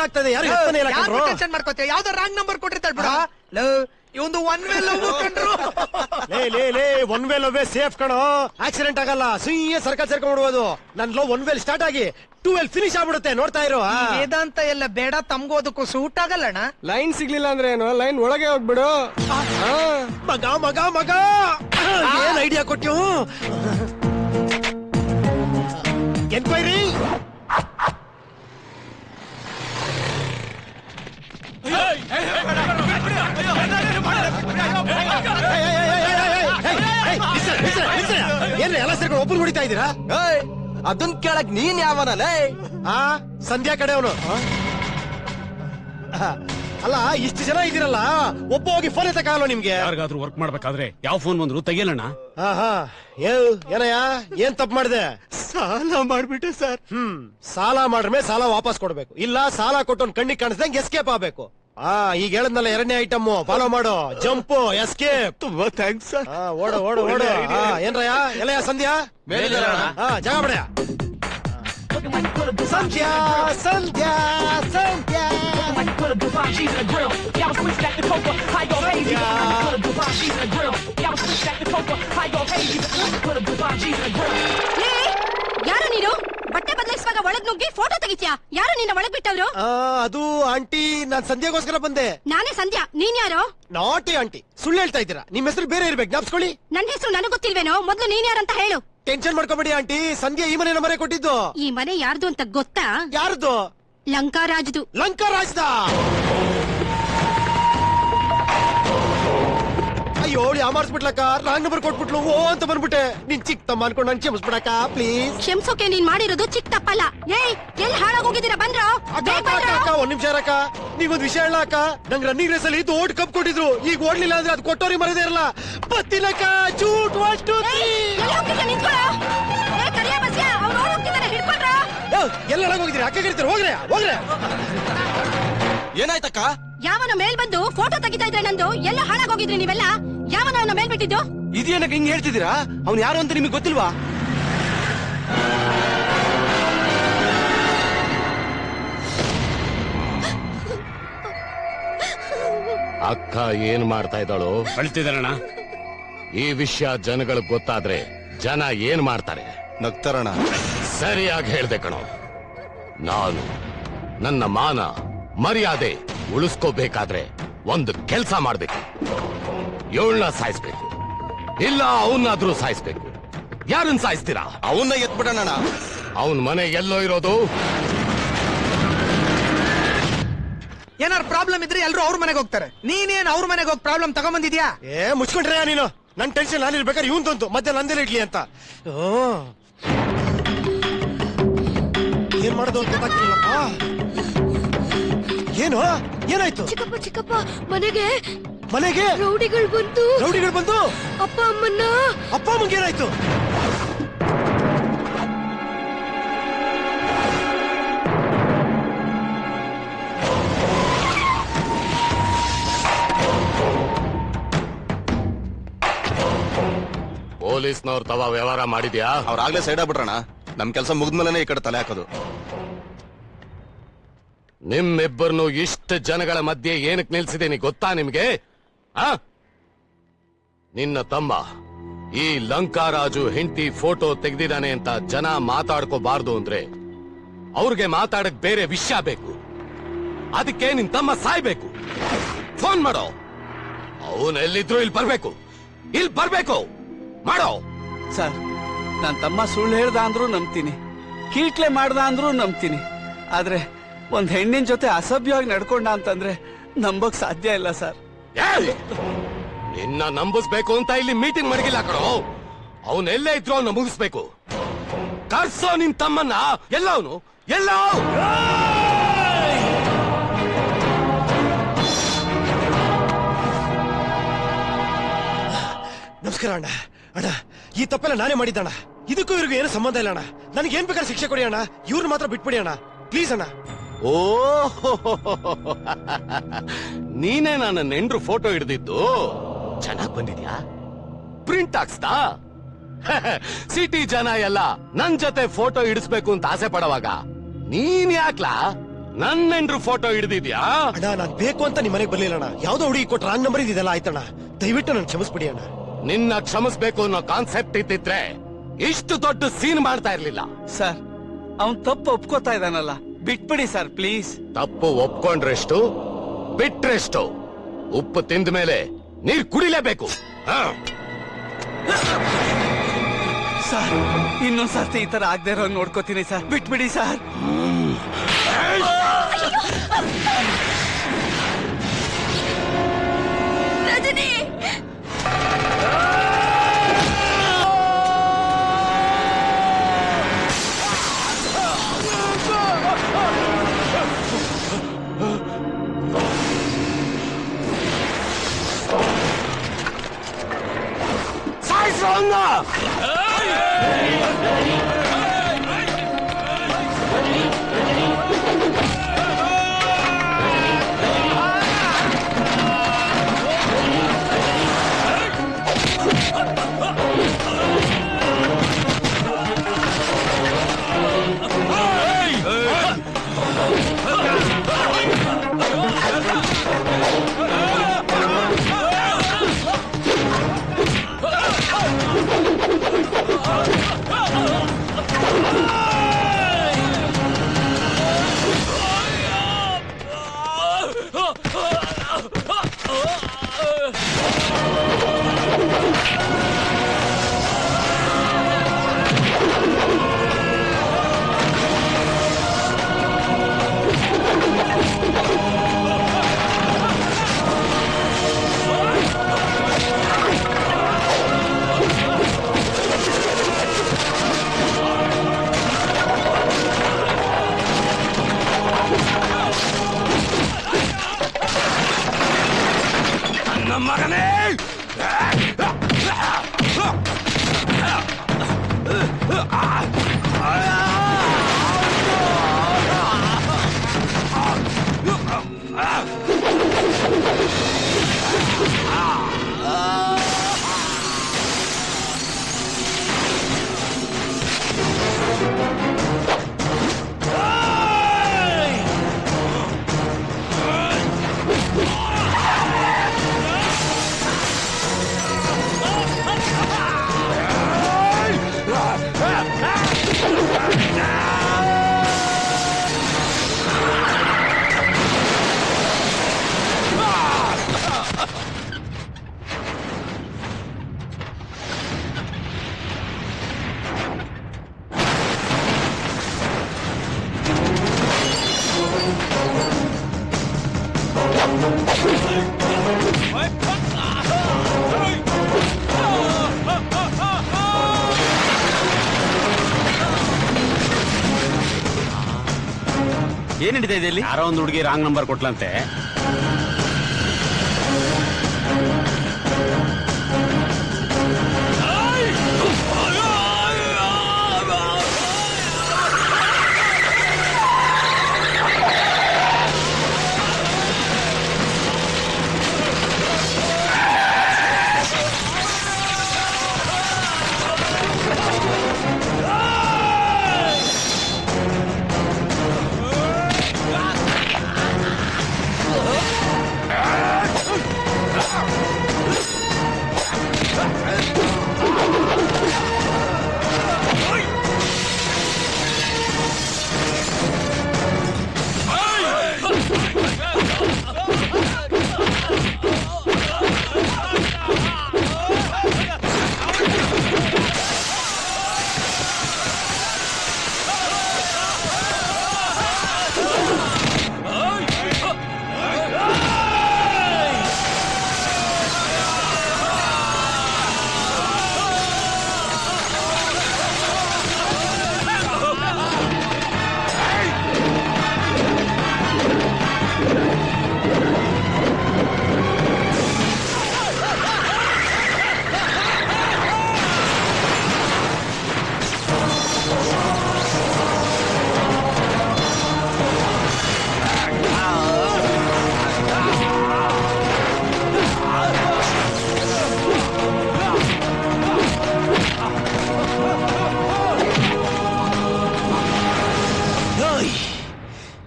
ಆಗ್ತದೆ. ಯಾರು ಟೆನ್ಷನ್ ಮಾಡ್ಕೋತೀಯ? ಯಾವ್ದೋ ರಾಂಗ್ ನಂಬರ್ ಕೊಟ್ಟಿರ್ತಾಳ ಬಿಡ. ಇವಂದು ಒನ್ ವೇ ಲವ್ ಕಂಡ್ರು. ಲೇ ಒನ್ ವೇ ಲವ್ ಸೇಫ್ ಕಣೋ, ಆಕ್ಸಿಡೆಂಟ್ ಆಗಲ್ಲ. ಸುಯ್ಯ ಸರ್ಕಲ್ ಸೇರ್ಕೊಂಡ್ಬಿಡ್ಬೋದು. ನನ್ ಲವ್ ಒನ್ ವೇಲ್ ಸ್ಟಾರ್ಟ್ ಆಗಿ 2 ವೇಲ್ ಫಿನಿಶ್ ಆಗ್ಬಿಡುತ್ತೆ. ನೋಡ್ತಾ ಇರೋ. ವೇದಾಂತ ಎಲ್ಲ ಬೇಡ, ತಮ್ಗೋದಕ್ಕೂ ಸೂಟ್ ಆಗಲ್ಲಣ್ಣ. ಲೈನ್ ಸಿಗ್ಲಿಲ್ಲ ಅಂದ್ರೆ ಏನು, ಲೈನ್ ಒಳಗೆ ಹೋಗ್ಬಿಡು. ಮಗ ಮಗ ಮಗ ಏನ್ ಐಡಿಯಾ ಕೊಟ್ಟು. ಎನ್ಕ್ವೈರಿ ಏನ್ರಿ ಎಲ್ಲ ಸೇರ್ಕೊಂಡು ಒಬ್ಬರು ಹೊಡಿತಾ ಇದ್ದೀರಾ? ಅದನ್ ಕೇಳಕ್ ನೀನ್ ಯಾವನಲ್ಲೇ? ಸಂಧ್ಯಾ ಕಡೆ ಅವನು. ಅಲ್ಲ, ಇಷ್ಟು ಜನ ಇದ್ದೀರಲ್ಲ, ಒಬ್ಬ ಹೋಗಿ ಫೋನ್ ಎತ್ತಕ್ಕಾಗಲ್ಲ ನಿಮ್ಗೆ? ಯಾರಿಗಾದ್ರೂ ವರ್ಕ್ ಮಾಡ್ಬೇಕಾದ್ರೆ ಯಾವ ಫೋನ್ ಬಂದ್ರು ತೆಗಿಯಲ್ಲಣ್ಣ. ಏನಯ್ಯ, ಏನ್ ತಪ್ಪು ಮಾಡಿದೆ? ಸಾಲ ಮಾಡ್ಬಿಟ್ಟೆ ಸರ್. ಸಾಲ ಮಾಡ್ರೆ ಸಾಲ ವಾಪಸ್ ಕೊಡ್ಬೇಕು, ಇಲ್ಲ ಸಾಲ ಕೊಟ್ಟೊಂದು ಕಣ್ಣಿಗೆ ಕಾಣಿಸ್ದಂಗೆ ಎಸ್ಕೇಪ್ ಆಗ್ಬೇಕು. ಈಗ ಹೇಳದ್ನಲ್ಲ, 2ನೇ ಐಟಮ್ ಫಾಲೋ ಮಾಡು. Jump, escape. ತುಂಬಾ ಥ್ಯಾಂಕ್ಸ್ ಸರ್. ಓಡು ಓಡು ಓಡು. ಏನ್ರಯ್ಯ ಎಲ್ಲಯ್ಯ? ಸಂಧ್ಯಾ ಜಾಗ ಬಿಡಯ್ಯ. ಸಂಧ್ಯಾ ಸಂಧ್ಯಾ ಸಂಧ್ಯಾ ಯಾರು ನೀನು? ಬಟ್ಟೆ ಬದಲಿಸುವಾಗ ಒಳಗ್ ನುಗ್ಗಿ ಫೋಟೋ ತೆಗಿತ್ಯಾ? ಯಾರು ನಿನ್ನ ಒಳಗ್ ಬಿಟ್ಟವ್ರು? ಅದು ಆಂಟಿ, ನಾನ್ ಸಂಧ್ಯಾಗೋಸ್ಕರ ಬಂದೆ. ನಾನೇ ಸಂಧ್ಯಾ. ನೀನ್ ಯಾರು? ನಾಟಿ ಆಂಟಿ, ಸುಳ್ಳು ಹೇಳ್ತಾ ಇದ್ದೀರಾ. ನಿಮ್ ಹೆಸರು ಬೇರೆ ಇರ್ಬೇಕು, ಜ್ಞಾಪಿಸ್ಕೊಳ್ಳಿ. ನನ್ ಹೆಸರು ನನಗ್ ಗೊತ್ತಿಲ್ವೇನೋ? ಮೊದ್ಲು ನೀನ್ ಯಾರಂತ ಹೇಳು. ಟೆನ್ಷನ್ ಮಾಡ್ಕೊಬೇಡಿ ಆಂಟಿ, ಸಂಧ್ಯಾ ಈ ಮನೆ ಮರೆ ಕೊಟ್ಟಿದ್ದು. ಈ ಮನೆ ಯಾರ್ದು ಅಂತ ಗೊತ್ತಾ? ಯಾರ್ದು? ಲಂಕಾರಾಜ್ದು. ಲಂಕಾರಾಜ್ದ? ಅಯ್ಯೋ, ಯಾಮಾರ್ಸ್ಬಿಟ್ಲಕ್ಕ, ರಾಂಗ್ ನಂಬರ್ ಕೊಟ್ಬಿಟ್ಲು. ಓ ಅಂತ ಬಂದ್ಬಿಟ್ಟೆ. ನಿನ್ ಚಿಕ್ಕ ತಮ್ಮ ಅನ್ಕೊಂಡು ನನ್ ಕ್ಷಮಿಸ್ಬಿಡಕ್ಕ ಪ್ಲೀಸ್. ಕ್ಷಮಿಸೋಕೆ ನೀನ್ ಮಾಡಿರೋದು ಚಿಕ್ಕ ತಪ್ಪಲ್ಲ. ಏಯ್, ಎಲ್ಲಿ ಹಾಳಾಗೋಗಿದ್ದೀರಾ? ಬಂದ್ರೋ? ಒಂದ್ ನಿಮಿಷ ಅಕ್ಕ, ನೀವೊಂದ್ ವಿಷಯ ಹೇಳ ಅಕ್ಕ. ನಂಗ್ ರನ್ನಿಂಗ್ ರೇಸ್ ಅಲ್ಲಿ ದೊಡ್ಡ ಕಪ್ ಕೊಟ್ಟಿದ್ರು. ಈಗ ಓಡ್ಲಿಲ್ಲ ಅಂದ್ರೆ ಅದು ಕೊಟ್ಟೋರಿ ಮರದೇ ಇರಲ್ಲ. ಬತ್ತಿನಕ್ಕ ಚೂಟ್ ವಾಷ್ಟು. ಎಲ್ಲ ಹೋಗಿದ್ದೀರಿ? ಅಕ್ಕ ಕರಿತೀರ, ಹೋಗ್ರೆ ಹೋಗ್ರೆ. ಏನಾಯ್ತಕ್ಕ? ಯಾವನ ಮೇಲ್ ಬಂದು ಫೋಟೋ ತೆಗಿತಾ ಇದ್ರೆ ನಂದು. ಎಲ್ಲ ಹಾಳಾಗೋಗಿದ್ರಿ ನೀವೆಲ್ಲ. ಯಾವನ ಅವನ ಮೇಲ್ ಬಿಟ್ಟಿದ್ದು? ಇದೇನಕ್ಕೆ ಹಿಂಗ್ ಹೇಳ್ತಿದ್ದೀರಾ? ಅವ್ನು ಯಾರು ಅಂತ ನಿಮಗೆ ಗೊತ್ತಿಲ್ವಾ? ಅಕ್ಕ ಏನ್ ಮಾಡ್ತಾ ಇದ್ದಾಳು? ಅಳ್ತಿದಾರಣ್ಣ. ಈ ವಿಷಯ ಜನಗಳಿಗೆ ಗೊತ್ತಾದ್ರೆ ಜನ ಏನ್ ಮಾಡ್ತಾರೆ? ನಗ್ತಾರಣ. ಸರಿಯಾಗಿ ಹೇಳ್ದೆ ಕಣೋ. ನಾನು ನನ್ನ ಮಾನ ಮರ್ಯಾದೆ ಉಳಿಸ್ಕೋಬೇಕಾದ್ರೆ ಒಂದು ಕೆಲಸ ಮಾಡ್ಬೇಕು. ಇವಳನ್ನ ಸಾಯಿಸ್ಬೇಕು, ಇಲ್ಲ ಅವನ್ನಾದ್ರೂ ಸಾಯಿಸ್ಬೇಕು. ಯಾರನ್ನ ಸಾಯಿಸ್ತೀರಾ? ಅವನ್ನ ಎತ್ಬಿಡೋಣ. ಅವನ್ ಮನೆ ಎಲ್ಲೋ ಇರೋದು? ಏನಾರು ಪ್ರಾಬ್ಲಮ್ ಇದ್ರೆ ಎಲ್ರು ಅವ್ರ ಮನೆಗೆ ಹೋಗ್ತಾರೆ. ನೀನೇನ್ ಅವ್ರ ಮನೆಗೆ ಹೋಗಿ ಪ್ರಾಬ್ಲಮ್ ತಗೊಂಬಂದಿದ್ಯಾ? ಮುಚ್ಕೊಂಡ್ರೆ ನೀನು. ನನ್ ಟೆನ್ಷನ್ ನಾನು ಇರ್ಬೇಕಾದ್ರೆ ಇವನ್ ತಂತು ಮತ್ತೆ ನಂದೇಲಿ ಇಡ್ಲಿ ಅಂತ. ಏನ್ ಮಾಡೋದು ಅಂತ ಗೊತ್ತಾಗ್ತಿಲ್ಲಪ್ಪ. ಏನು? ಏನಾಯ್ತು? ಚಿಕ್ಕಪ್ಪ ಚಿಕ್ಕಪ್ಪ, ಮನೆಗೆ ಮನೆಗೆ ರೌಡಿಗಳು ಬಂದು ಅಪ್ಪ ಅಮ್ಮಂಗೆ ಏನಾಯ್ತು? ಪೊಲೀಸ್ನವ್ರ ತವ ವ್ಯವಹಾರ ಮಾಡಿದ್ಯಾ? ಅವ್ರಾಗ್ಲೇ ಸೈಡ್ ಆಗ್ಬಿಟ್ರಣ. ನಮ್ ಕೆಲಸ ಮುಗಿದ್ಮೇಲೆ ಈ ಕಡೆ ತಲೆ ಹಾಕೋದು. ನಿಮ್ಮಿಬ್ಬರನ್ನು ಇಷ್ಟ ಜನಗಳ ಮಧ್ಯೆ ಏನಕ್ಕೆ ನಿಲ್ಸಿದ್ದೀನಿ ಗೊತ್ತಾ ನಿಮ್ಗೆ? ನಿನ್ನ ತಮ್ಮ ಈ ಲಂಕಾರಾಜು ಹೆಂಡತಿ ಫೋಟೋ ತೆಗೆದಿದ್ದಾನೆ ಅಂತ ಜನ ಮಾತಾಡ್ಕೋಬಾರ್ದು ಅಂದ್ರೆ ಅವ್ರಿಗೆ ಮಾತಾಡಕ್ ಬೇರೆ ವಿಷಯ ಬೇಕು. ಅದಕ್ಕೆ ನಿನ್ ತಮ್ಮ ಸಾಯ್ಬೇಕು. ಫೋನ್ ಮಾಡೋ. ಅವನೆಲ್ಲಿದ್ರು ಇಲ್ಲಿ ಬರ್ಬೇಕು ಮಾಡೋ. ಸರ್, ನನ್ ತಮ್ಮ ಸುಳ್ಳು ಹೇಳ್ದ ಅಂದ್ರೂ ನಂಬ್ತೀನಿ, ಕೀಟ್ಲೆ ಮಾಡ್ದ ಅಂದ್ರೂ ನಂಬ್ತೀನಿ. ಆದ್ರೆ ಒಂದ್ ಹೆಣ್ಣಿನ ಜೊತೆ ಅಸಭ್ಯವಾಗಿ ನಡ್ಕೊಂಡ ಅಂತಂದ್ರೆ ನಂಬಕ್ ಸಾಧ್ಯ ಇಲ್ಲ ಸರ್. ನಿನ್ನ ನಂಬಿಸ್ಬೇಕು ಅಂತ ಇಲ್ಲಿ ಮೀಟಿಂಗ್ ಮಡಗಿಲ್ಲ ಕಣೋ. ಅವನೆಲ್ಲೇ ಇದ್ರು ಅವನ್ನ ಮುಗಿಸ್ಬೇಕು. ಕರ್ಸೋ ನಿನ್ ತಮ್ಮನ್ನ. ಎಲ್ಲವನು ಎಲ್ಲ ನಮಸ್ಕಾರ ಅಣ್ಣ. ಅಣ್ಣ, ಈ ತಪ್ಪೆಲ್ಲ ನಾನೇ ಮಾಡಿದ್ದಣ್ಣ. ಇದಕ್ಕೂ ಇವ್ರಿಗೂ ಏನು ಸಂಬಂಧ ಇಲ್ಲ ಅಣ್ಣ. ನನಗೆ ಏನ್ ಬೇಕಾದ್ರೆ ಶಿಕ್ಷೆ ಕೊಡಿ ಅಣ್ಣ. ಇವ್ರನ್ನ ಮಾತ್ರ ಬಿಟ್ಬಿಡಿ ಅಣ್ಣ, ಪ್ಲೀಸ್ ಅಣ್ಣ. ಓ, ನೀನೇ ನನ್ನ ನೆಂಡ್ರು ಫೋಟೋ ಹಿಡಿದಿದ್ದು? ಚೆನ್ನಾಗ್ ಬಂದಿದ್ಯಾ? ಪ್ರಿಂಟ್ ಹಾಕ್ಸ್ತಾ? ಸಿಟಿ ಜನ ಎಲ್ಲ ನನ್ ಜೊತೆ ಫೋಟೋ ಹಿಡಿಸ್ಬೇಕು ಅಂತ ಆಸೆ ಪಡುವಾಗ ನೀನ್ ಯಾಕ್ಲಾ ನನ್ನ ಹೆಂಡ್ರು ಫೋಟೋ ಹಿಡಿದಿದ್ಯಾ? ಅಣ್ಣ ನಾನ್ ಬೇಕು ಅಂತ ನಿಮ್ ಮನೆಗೆ ಬರ್ಲಿಲ್ಲ ಅಣ್ಣ. ಯಾವ್ದೋ ಹುಡುಗಿ ಕೊಟ್ಟು ರಾಂಗ್ ನಂಬರ್ ಇದೆಲ್ಲ ಆಯ್ತಣ್ಣ. ದಯವಿಟ್ಟು ನನ್ ಕ್ಷಮಿಸ್ಬಿಡಿ ಅಣ್ಣ. ನಿನ್ನ ಕ್ಷಮಿಸ್ಬೇಕು ಅನ್ನೋ ಕಾನ್ಸೆಪ್ಟ್ ಇದ್ದಿದ್ರೆ ಇಷ್ಟು ದೊಡ್ಡ ಸೀನ್ ಮಾಡ್ತಾ ಇರ್ಲಿಲ್ಲ. ಸರ್ ಅವನ್ ತಪ್ಪು ಒಪ್ಕೋತಾ ಇದ್ದಾನಲ್ಲ, ಬಿಟ್ಬಿಡಿ ಸರ್ ಪ್ಲೀಸ್. ತಪ್ಪು ಒಪ್ಕೊಂಡ್ರೆಷ್ಟು ಬಿಟ್ರೆಷ್ಟು? ಉಪ್ಪು ತಿಂದ ಮೇಲೆ ನೀರ್ ಕುಡಿಲೇಬೇಕು. ಸರ್ ಇನ್ನೊಂದ್ಸರ್ತಿ ಈ ತರ ಆಗದೆ ಇರೋ ನೋಡ್ಕೋತೀನಿ ಸರ್, ಬಿಟ್ಬಿಡಿ ಸರ್. ರಜನಿ ಏನ್ ನಡೀತಾ ಇದೆ ಇಲ್ಲಿ? ಯಾರೋ ಒಂದು ಹುಡುಗಿ ರಾಂಗ್ ನಂಬರ್ ಕೊಟ್ಲಂತೆ.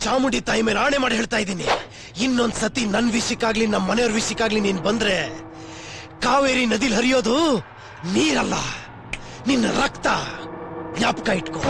ಚಾಮುಂಡಿ ತಾಯಿ ಮೇಲೆ ಆಣೆ ಮಾಡಿ ಹೇಳ್ತಾ ಇದ್ದೀನಿ, ಇನ್ನೊಂದ್ ಸತಿ ನನ್ ವಿಷಯಕ್ಕಾಗ್ಲಿ ನಮ್ಮ ಮನೆಯವ್ರ ವಿಷಯಕ್ಕಾಗ್ಲಿ ನೀನ್ ಬಂದ್ರೆ ಕಾವೇರಿ ನದಿಲ್ ಹರಿಯೋದು ನೀರಲ್ಲ, ನಿನ್ನ ರಕ್ತ. ಜ್ಞಾಪಕ ಇಟ್ಕೋ.